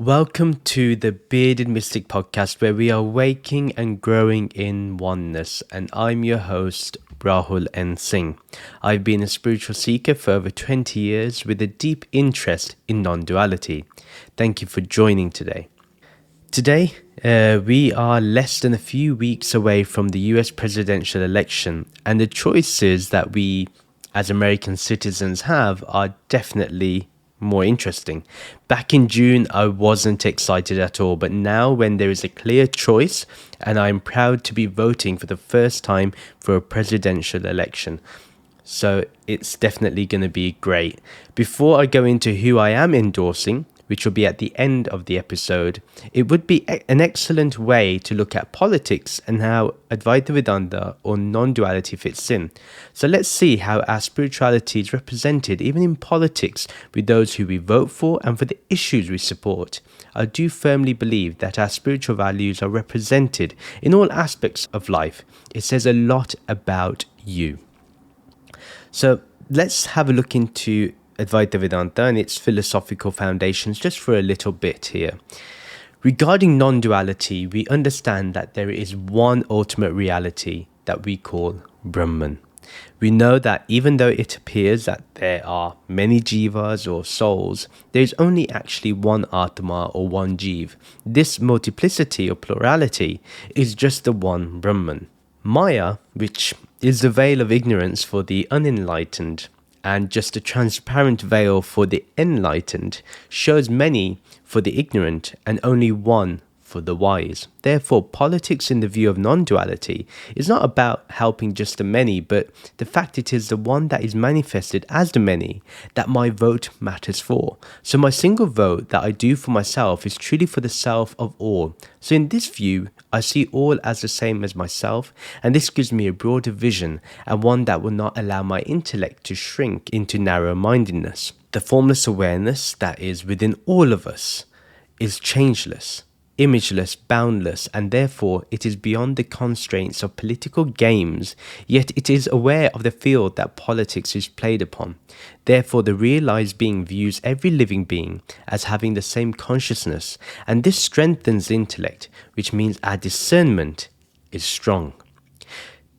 Welcome to the Bearded Mystic podcast, where we are waking and growing in oneness. And I'm your host, Rahul Singh. I've been a spiritual seeker for over 20 years with a deep interest in non-duality. Thank you for joining today. Today, we are less than a few weeks away from the US presidential election, and the choices that we as American citizens have are definitely more interesting. Back in June, I wasn't excited at all, but now when there is a clear choice, and I'm proud to be voting for the first time for a presidential election. So it's definitely going to be great. Before I go into who I am endorsing, which will be at the end of the episode, it would be an excellent way to look at politics and how Advaita Vedanta or non-duality fits in. So let's see how our spirituality is represented even in politics with those who we vote for and for the issues we support. I do firmly believe that our spiritual values are represented in all aspects of life. It says a lot about you. So let's have a look into Advaita Vedanta and its philosophical foundations just for a little bit here. Regarding non-duality, we understand that there is one ultimate reality that we call Brahman. We know that even though it appears that there are many jivas or souls, there is only actually one Atma or one Jiv. This multiplicity or plurality is just the one Brahman. Maya, which is the veil of ignorance for the unenlightened, and just a transparent veil for the enlightened, shows many for the ignorant and only one for the wise. Therefore, politics in the view of non-duality is not about helping just the many, but the fact it is the one that is manifested as the many that my vote matters for. So my single vote that I do for myself is truly for the self of all. So in this view, I see all as the same as myself, and this gives me a broader vision and one that will not allow my intellect to shrink into narrow-mindedness. The formless awareness that is within all of us is changeless, imageless, boundless, and therefore it is beyond the constraints of political games, yet it is aware of the field that politics is played upon. Therefore, the realized being views every living being as having the same consciousness, and this strengthens the intellect, which means our discernment is strong.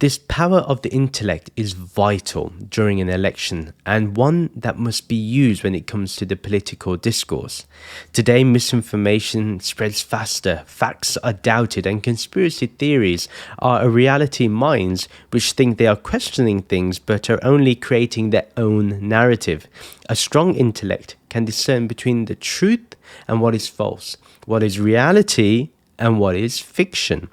This power of the intellect is vital during an election and one that must be used when it comes to the political discourse. Today, misinformation spreads faster, facts are doubted, and conspiracy theories are a reality in minds which think they are questioning things but are only creating their own narrative. A strong intellect can discern between the truth and what is false, what is reality and what is fiction.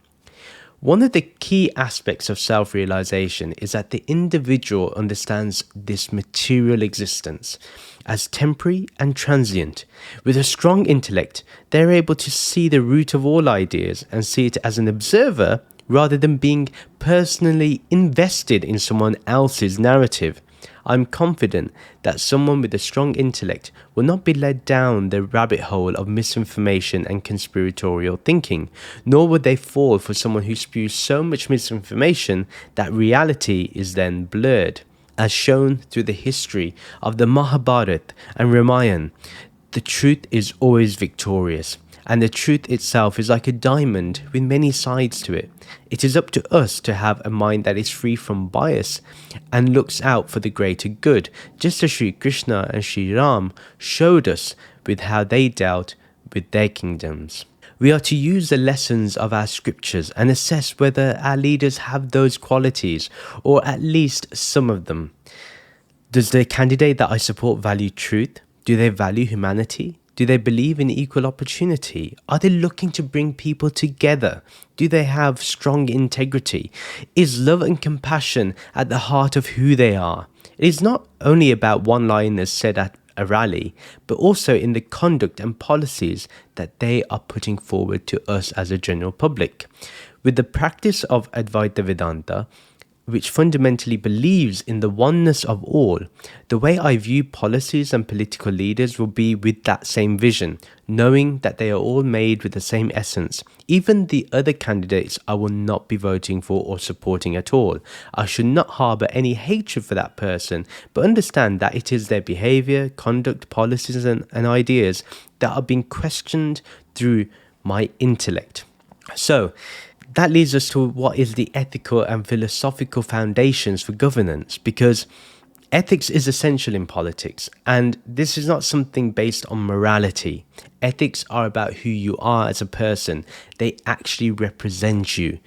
One of the key aspects of self-realization is that the individual understands this material existence as temporary and transient. With a strong intellect, they're able to see the root of all ideas and see it as an observer rather than being personally invested in someone else's narrative. I'm confident that someone with a strong intellect will not be led down the rabbit hole of misinformation and conspiratorial thinking, nor would they fall for someone who spews so much misinformation that reality is then blurred. As shown through the history of the Mahabharata and Ramayana, the truth is always victorious. And the truth itself is like a diamond with many sides to it. It is up to us to have a mind that is free from bias and looks out for the greater good, just as Sri Krishna and Sri Ram showed us with how they dealt with their kingdoms. We are to use the lessons of our scriptures and assess whether our leaders have those qualities, or at least some of them. Does the candidate that I support value truth? Do they value humanity? Do they believe in equal opportunity? Are they looking to bring people together? Do they have strong integrity? Is love and compassion at the heart of who they are? It is not only about one-liners said at a rally, but also in the conduct and policies that they are putting forward to us as a general public. With the practice of Advaita Vedanta, which fundamentally believes in the oneness of all, the way I view policies and political leaders will be with that same vision, knowing that they are all made with the same essence. Even the other candidates I will not be voting for or supporting at all. I should not harbour any hatred for that person, but understand that it is their behaviour, conduct, policies and ideas that are being questioned through my intellect. So, that leads us to what is the ethical and philosophical foundations for governance, because ethics is essential in politics, and this is not something based on morality. Ethics are about who you are as a person. They actually represent you.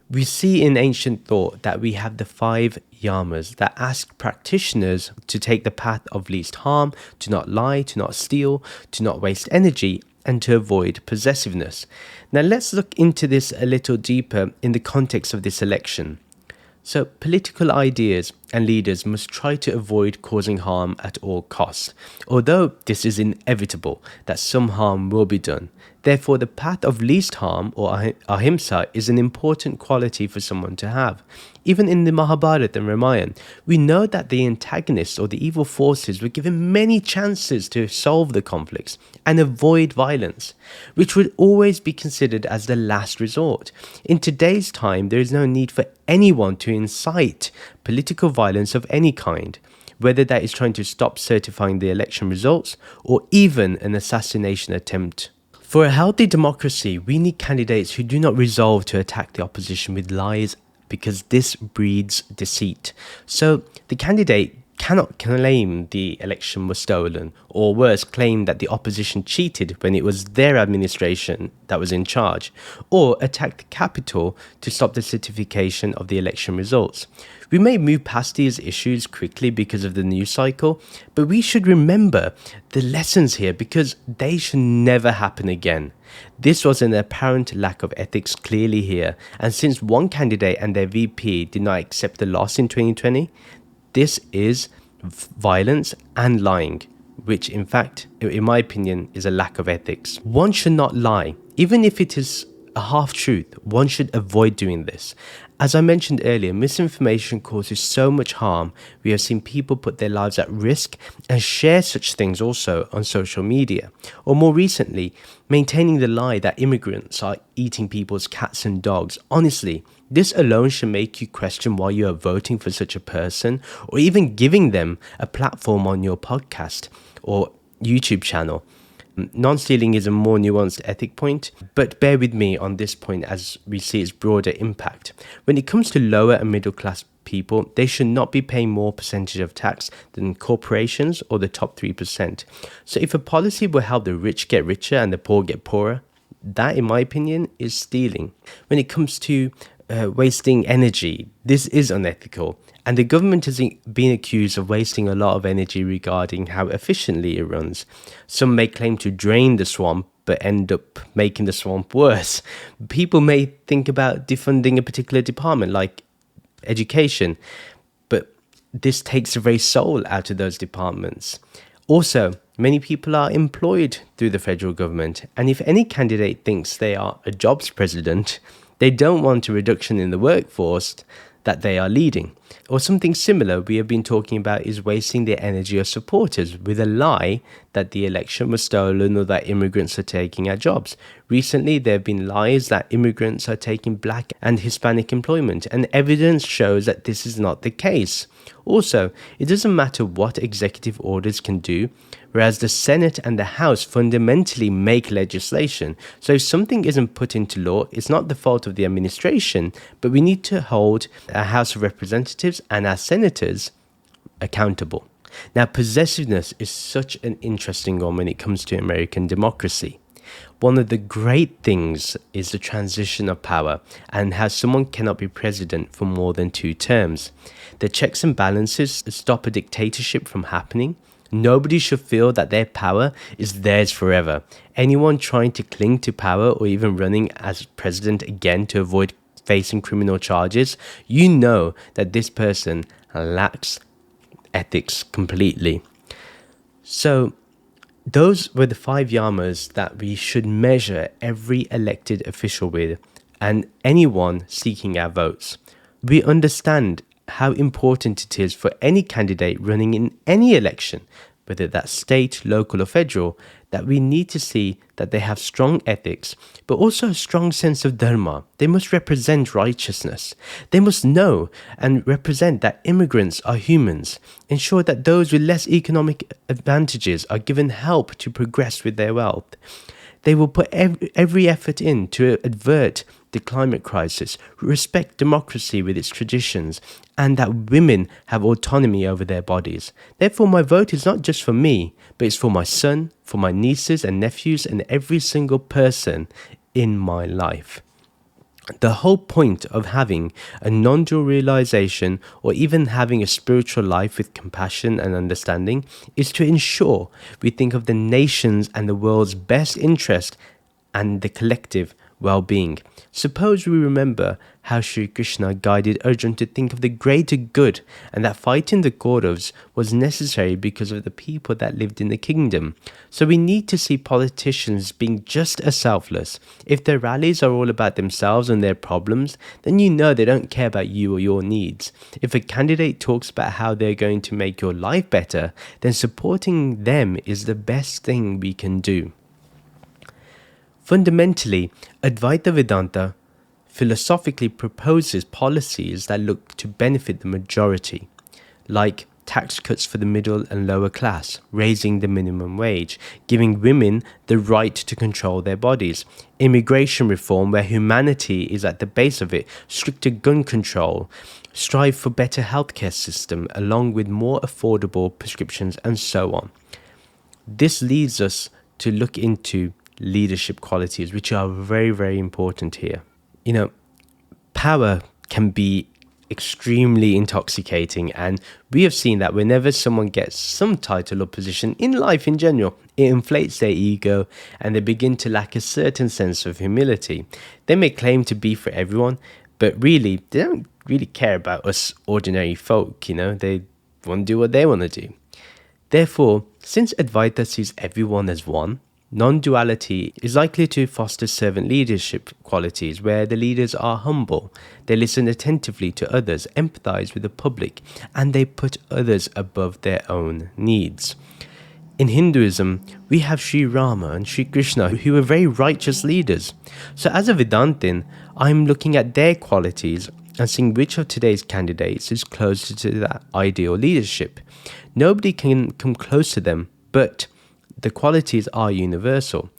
We see in ancient thought that we have the 5 yamas that ask practitioners to take the path of least harm, to not lie, to not steal, to not waste energy, and to avoid possessiveness. Now let's look into this a little deeper in the context of this election. So political ideas and leaders must try to avoid causing harm at all costs, although this is inevitable that some harm will be done. Therefore, the path of least harm, or ahimsa, is an important quality for someone to have. Even in the Mahabharata and Ramayana, we know that the antagonists or the evil forces were given many chances to solve the conflicts and avoid violence, which would always be considered as the last resort. In today's time, there is no need for anyone to incite political violence of any kind, whether that is trying to stop certifying the election results or even an assassination attempt. For a healthy democracy, we need candidates who do not resolve to attack the opposition with lies, because this breeds deceit. So the candidate cannot claim the election was stolen, or worse, claim that the opposition cheated when it was their administration that was in charge, or attack the capital to stop the certification of the election results. We may move past these issues quickly because of the news cycle, but we should remember the lessons here because they should never happen again. This was an apparent lack of ethics clearly here, and since one candidate and their VP did not accept the loss in 2020, this is violence and lying, which in fact, in my opinion, is a lack of ethics. One should not lie. Even if it is a half-truth, one should avoid doing this. As I mentioned earlier, misinformation causes so much harm. We have seen people put their lives at risk and share such things also on social media. Or more recently, maintaining the lie that immigrants are eating people's cats and dogs. Honestly, this alone should make you question why you are voting for such a person, or even giving them a platform on your podcast or YouTube channel. Non-stealing is a more nuanced ethic point, but bear with me on this point as we see its broader impact. When it comes to lower and middle class people, they should not be paying more percentage of tax than corporations or the top 3%. So if a policy will help the rich get richer and the poor get poorer, that in my opinion is stealing. When it comes to wasting energy, this is unethical. And the government has been accused of wasting a lot of energy regarding how efficiently it runs. Some may claim to drain the swamp, but end up making the swamp worse. People may think about defunding a particular department like education, but this takes the very soul out of those departments. Also, many people are employed through the federal government, and if any candidate thinks they are a jobs president, they don't want a reduction in the workforce that they are leading. Or something similar we have been talking about is wasting the energy of supporters with a lie that the election was stolen or that immigrants are taking our jobs. Recently, there have been lies that immigrants are taking Black and Hispanic employment, and evidence shows that this is not the case. Also, it doesn't matter what executive orders can do, whereas the Senate and the House fundamentally make legislation. So if something isn't put into law, it's not the fault of the administration, but we need to hold our House of Representatives and our senators accountable. Now, possessiveness is such an interesting one when it comes to American democracy. One of the great things is the transition of power and how someone cannot be president for more than 2 terms. The checks and balances stop a dictatorship from happening. Nobody should feel that their power is theirs forever. Anyone trying to cling to power or even running as president again to avoid facing criminal charges, you know that this person lacks ethics completely. So, those were the 5 yamas that we should measure every elected official with and anyone seeking our votes. We understand how important it is for any candidate running in any election, whether that's state, local, or federal, that we need to see that they have strong ethics, but also a strong sense of dharma. They must represent righteousness. They must know and represent that immigrants are humans, ensure that those with less economic advantages are given help to progress with their wealth. They will put every effort in to avert the climate crisis, respect democracy with its traditions, and that women have autonomy over their bodies. Therefore, my vote is not just for me, but it's for my son, for my nieces and nephews, and every single person in my life. The whole point of having a non-dual realization, or even having a spiritual life with compassion and understanding, is to ensure we think of the nation's and the world's best interest and the collective well-being. Suppose we remember how Sri Krishna guided Arjuna to think of the greater good, and that fighting the Kauravas was necessary because of the people that lived in the kingdom. So we need to see politicians being just as selfless. If their rallies are all about themselves and their problems, then you know they don't care about you or your needs. If a candidate talks about how they're going to make your life better, then supporting them is the best thing we can do. Fundamentally, Advaita Vedanta philosophically proposes policies that look to benefit the majority, like tax cuts for the middle and lower class, raising the minimum wage, giving women the right to control their bodies, immigration reform where humanity is at the base of it, stricter gun control, strive for better healthcare system along with more affordable prescriptions, and so on. This leads us to look into leadership qualities, which are very, very important here. You know, power can be extremely intoxicating, and we have seen that whenever someone gets some title or position in life in general, it inflates their ego and they begin to lack a certain sense of humility. They may claim to be for everyone, but really they don't really care about us ordinary folk. They want to do what they want to do. Therefore, since Advaita sees everyone as one, non-duality is likely to foster servant leadership qualities where the leaders are humble, they listen attentively to others, empathize with the public, and they put others above their own needs. In Hinduism, we have Sri Rama and Sri Krishna, who were very righteous leaders. So as a Vedantin, I'm looking at their qualities and seeing which of today's candidates is closer to that ideal leadership. Nobody can come close to them, but the qualities are universal.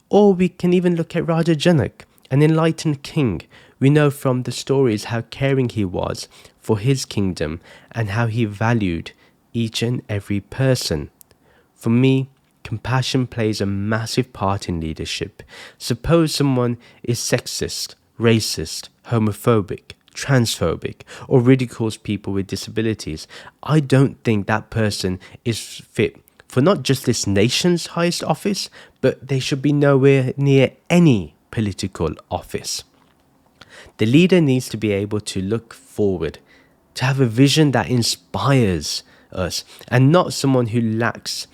Or we can even look at Raja Janak, an enlightened king. We know from the stories how caring he was for his kingdom and how he valued each and every person. For me, compassion plays a massive part in leadership. Suppose someone is sexist, racist, homophobic, transphobic, or ridicules people with disabilities. I don't think that person is fit for not just this nation's highest office, but they should be nowhere near any political office. The leader needs to be able to look forward, to have a vision that inspires us, and not someone who looks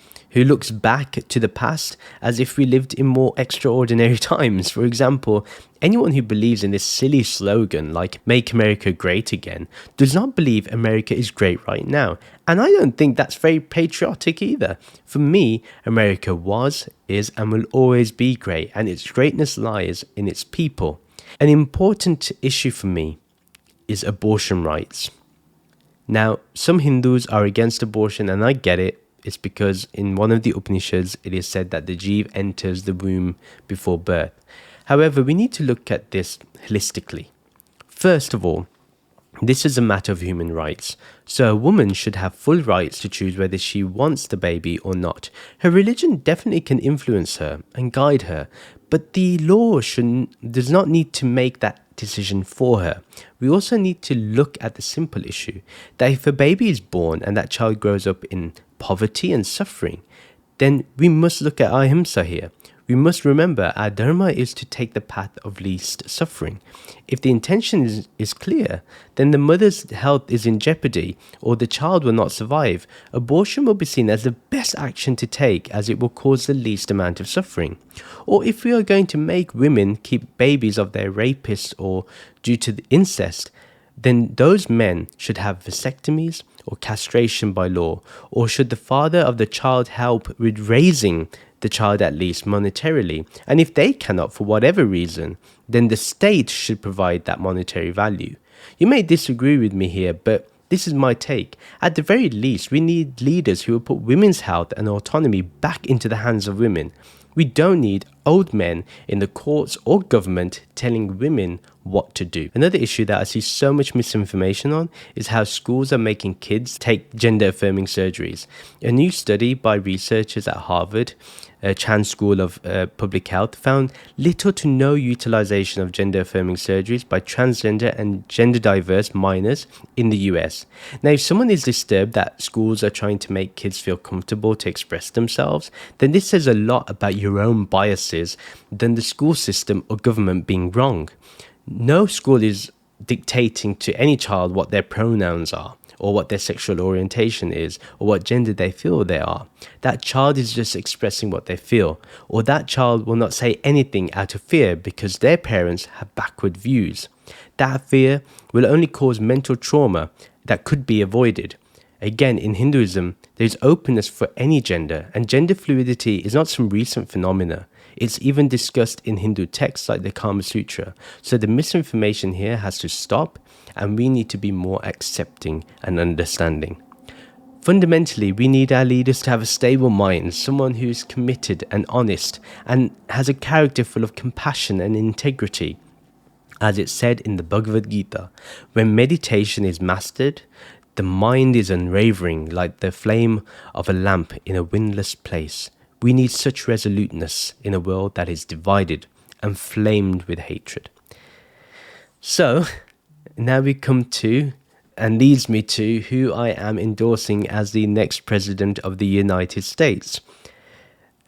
back to the past as if we lived in more extraordinary times. For example, anyone who believes in this silly slogan like "Make America Great Again" does not believe America is great right now. And I don't think that's very patriotic either. For me, America was, is, and will always be great, and its greatness lies in its people. An important issue for me is abortion rights. Now, some Hindus are against abortion, and I get it. It's because in one of the Upanishads, it is said that the Jeev enters the womb before birth. However, we need to look at this holistically. First of all, this is a matter of human rights. So a woman should have full rights to choose whether she wants the baby or not. Her religion definitely can influence her and guide her, but the law does not need to make that decision for her. We also need to look at the simple issue that if a baby is born and that child grows up in poverty and suffering, then we must look at ahimsa here. We must remember our dharma is to take the path of least suffering. If the intention is clear, then the mother's health is in jeopardy or the child will not survive. Abortion will be seen as the best action to take as it will cause the least amount of suffering. Or if we are going to make women keep babies of their rapists or due to the incest, then those men should have vasectomies or castration by law, or should the father of the child help with raising the child at least monetarily? And if they cannot for whatever reason, then the state should provide that monetary value. You may disagree with me here, but this is my take. At the very least, we need leaders who will put women's health and autonomy back into the hands of women. We don't need old men in the courts or government telling women what to do. Another issue that I see so much misinformation on is how schools are making kids take gender-affirming surgeries. A new study by researchers at Harvard Chan School of Public Health found little to no utilization of gender-affirming surgeries by transgender and gender-diverse minors in the US. Now, if someone is disturbed that schools are trying to make kids feel comfortable to express themselves, then this says a lot about your own biases than the school system or government being wrong. No school is dictating to any child what their pronouns are, or what their sexual orientation is, or what gender they feel they are. That child is just expressing what they feel, or that child will not say anything out of fear because their parents have backward views. That fear will only cause mental trauma that could be avoided. Again, in Hinduism, there is openness for any gender, and gender fluidity is not some recent phenomena. It's even discussed in Hindu texts like the Kama Sutra. So the misinformation here has to stop, and we need to be more accepting and understanding. Fundamentally, we need our leaders to have a stable mind, someone who is committed and honest, and has a character full of compassion and integrity. As it's said in the Bhagavad Gita, when meditation is mastered, the mind is unwavering like the flame of a lamp in a windless place. We need such resoluteness in a world that is divided and flamed with hatred. So, now we come to, and leads me to, who I am endorsing as the next president of the United States.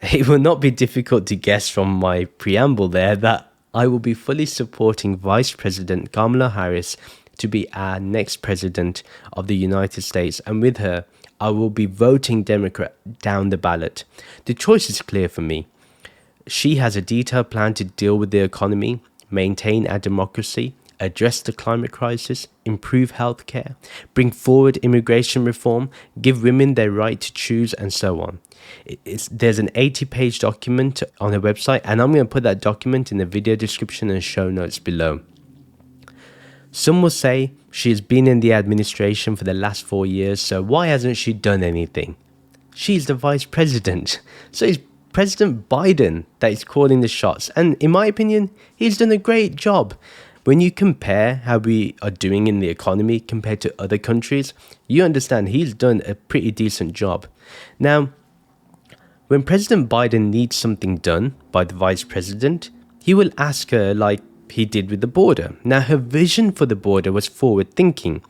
It will not be difficult to guess from my preamble there that I will be fully supporting Vice President Kamala Harris to be our next president of the United States, and with her, I will be voting Democrat down the ballot. The choice is clear for me. She has a detailed plan to deal with the economy, maintain our democracy, address the climate crisis, improve healthcare, bring forward immigration reform, give women their right to choose, and so on. There's an 80-page document on her website, and I'm going to put that document in the video description and show notes below. Some will say she has been in the administration for the last 4 years, so why hasn't she done anything? She's the vice president, so it's President Biden that is calling the shots, and in my opinion, he's done a great job. When you compare how we are doing in the economy compared to other countries, you understand he's done a pretty decent job. Now, when President Biden needs something done by the vice president, he will ask her like he did with the border. Now, her vision for the border was forward thinking.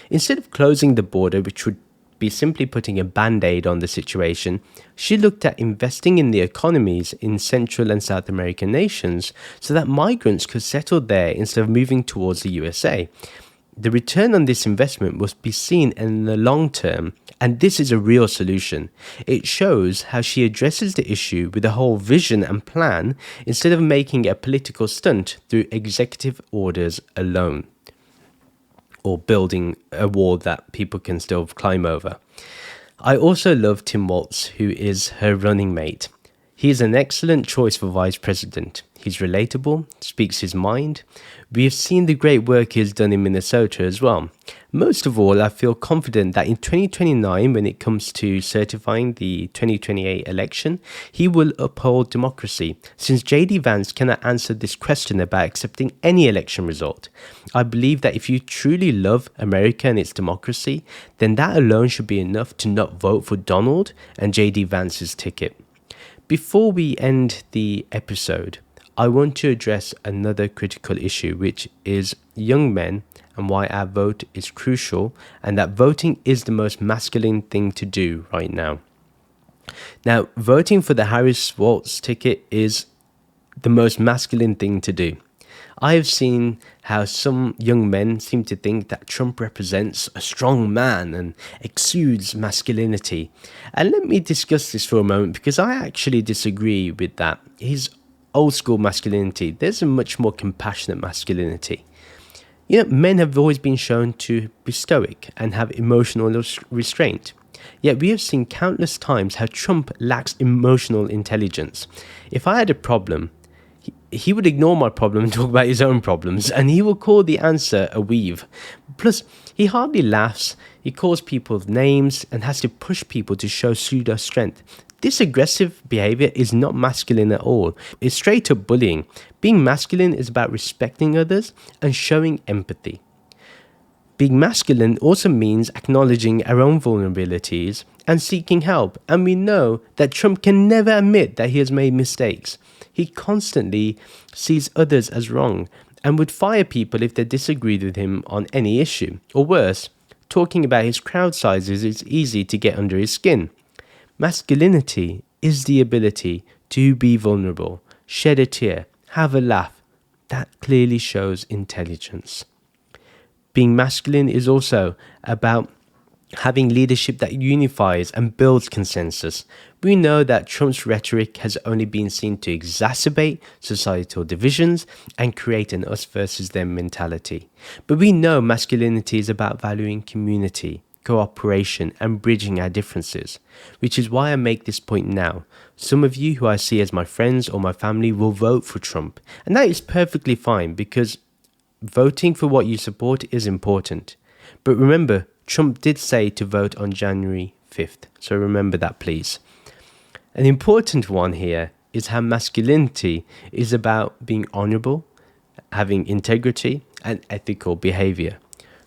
Instead of closing the border, which would be simply putting a band-aid on the situation, she looked at investing in the economies in Central and South American nations so that migrants could settle there instead of moving towards the USA. The return on this investment must be seen in the long term, and this is a real solution. It shows how she addresses the issue with a whole vision and plan instead of making a political stunt through executive orders alone, or building a wall that people can still climb over. I also love Tim Walz, who is her running mate. He is an excellent choice for vice president. He's relatable, speaks his mind. We have seen the great work he has done in Minnesota as well. Most of all, I feel confident that in 2029, when it comes to certifying the 2028 election, he will uphold democracy, since J.D. Vance cannot answer this question about accepting any election result. I believe that if you truly love America and its democracy, then that alone should be enough to not vote for Donald and J.D. Vance's ticket. Before we end the episode, I want to address another critical issue, which is young men and why our vote is crucial, and that voting is the most masculine thing to do right now. Now, voting for the Harris-Walz ticket is the most masculine thing to do. I have seen how some young men seem to think that Trump represents a strong man and exudes masculinity. And let me discuss this for a moment, because I actually disagree with that. His old school masculinity, there's a much more compassionate masculinity. Men have always been shown to be stoic and have emotional restraint. Yet we have seen countless times how Trump lacks emotional intelligence. If I had a problem, he would ignore my problem and talk about his own problems, and he will call the answer a weave. Plus, he hardly laughs, he calls people names, and has to push people to show pseudo strength. This aggressive behavior is not masculine at all. It's straight up bullying. Being masculine is about respecting others and showing empathy. Being masculine also means acknowledging our own vulnerabilities and seeking help. And we know that Trump can never admit that he has made mistakes. He constantly sees others as wrong and would fire people if they disagreed with him on any issue. Or worse, talking about his crowd sizes is easy to get under his skin. Masculinity is the ability to be vulnerable, shed a tear, have a laugh. That clearly shows intelligence. Being masculine is also about having leadership that unifies and builds consensus. We know that Trump's rhetoric has only been seen to exacerbate societal divisions and create an us versus them mentality. But we know masculinity is about valuing community, cooperation, and bridging our differences, which is why I make this point now. Some of you who I see as my friends or my family will vote for Trump, and that is perfectly fine because voting for what you support is important. But remember, Trump did say to vote on January 5th, so remember that please. An important one here is how masculinity is about being honorable, having integrity, and ethical behavior.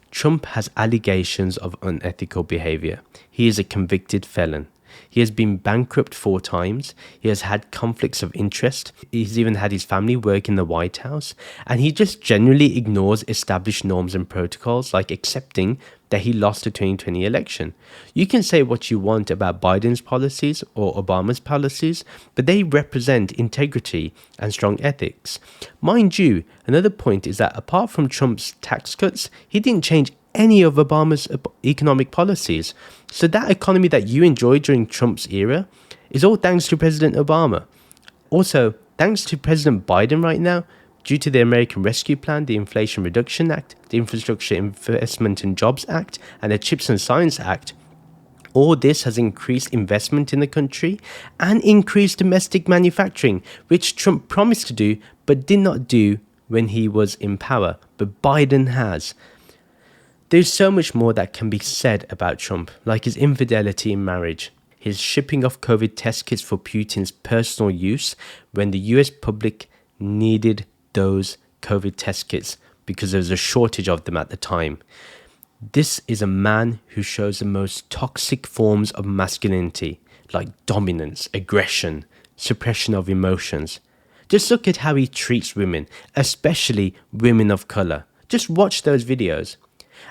Trump has allegations of unethical behavior. He is a convicted felon. He has been bankrupt 4 times. He has had conflicts of interest. He's even had his family work in the White House. And he just generally ignores established norms and protocols, like accepting that he lost the 2020 election. You can say what you want about Biden's policies or Obama's policies, but they represent integrity and strong ethics. Mind you, another point is that apart from Trump's tax cuts, he didn't change any of Obama's economic policies. So that economy that you enjoyed during Trump's era is all thanks to President Obama. Also, thanks to President Biden right now, due to the American Rescue Plan, the Inflation Reduction Act, the Infrastructure Investment and Jobs Act, and the Chips and Science Act, all this has increased investment in the country and increased domestic manufacturing, which Trump promised to do but did not do when he was in power. But Biden has. There's so much more that can be said about Trump, like his infidelity in marriage, his shipping off COVID test kits for Putin's personal use when the US public needed those COVID test kits because there was a shortage of them at the time. This is a man who shows the most toxic forms of masculinity, like dominance, aggression, suppression of emotions. Just look at how he treats women, especially women of color. Just watch those videos.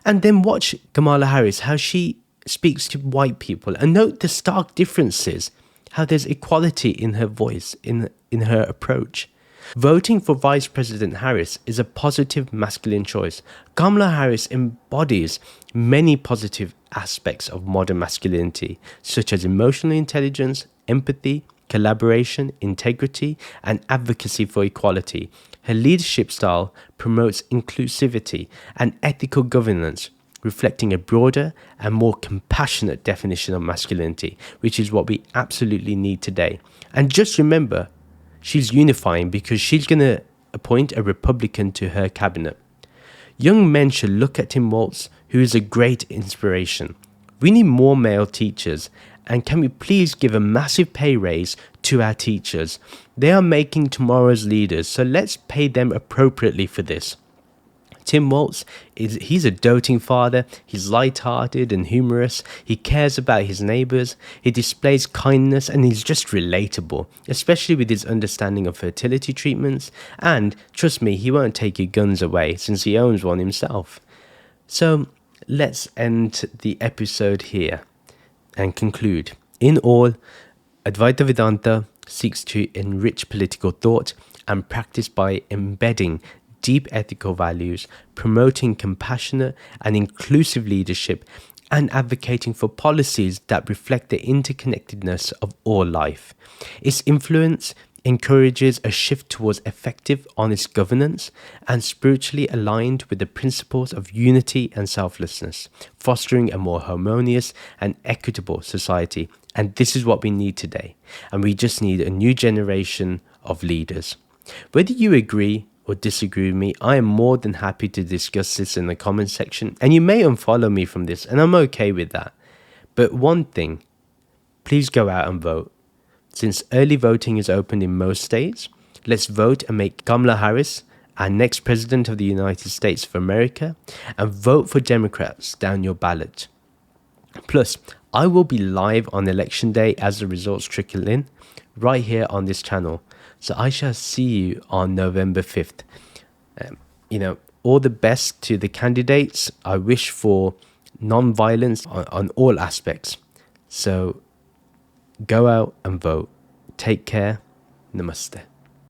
And then watch Kamala Harris, how she speaks to white people, and note the stark differences, how there's equality in her voice, in her approach. Voting for Vice President Harris is a positive masculine choice. Kamala Harris embodies many positive aspects of modern masculinity, such as emotional intelligence, empathy, collaboration, integrity, and advocacy for equality. Her leadership style promotes inclusivity and ethical governance, reflecting a broader and more compassionate definition of masculinity, which is what we absolutely need today. And just remember, she's unifying because she's going to appoint a Republican to her cabinet. Young men should look at Tim Walz, who is a great inspiration. We need more male teachers, and can we please give a massive pay raise to our teachers? They are making tomorrow's leaders, so let's pay them appropriately for this. Tim Walz, he's a doting father, he's light-hearted and humorous, he cares about his neighbours, he displays kindness, and he's just relatable, especially with his understanding of fertility treatments, and trust me, he won't take your guns away since he owns one himself. So let's end the episode here and conclude. In all, Advaita Vedanta seeks to enrich political thought and practice by embedding deep ethical values, promoting compassionate and inclusive leadership, and advocating for policies that reflect the interconnectedness of all life. Its influence encourages a shift towards effective, honest governance, and spiritually aligned with the principles of unity and selflessness, fostering a more harmonious and equitable society. And this is what we need today. And we just need a new generation of leaders. Whether you agree or disagree with me, I am more than happy to discuss this in the comments section. And you may unfollow me from this, and I'm okay with that. But one thing, please go out and vote. Since early voting is open in most states, let's vote and make Kamala Harris our next President of the United States of America, and vote for Democrats down your ballot. Plus, I will be live on election day as the results trickle in, right here on this channel. So I shall see you on November 5th. All the best to the candidates. I wish for non-violence on all aspects. So go out and vote. Take care. Namaste.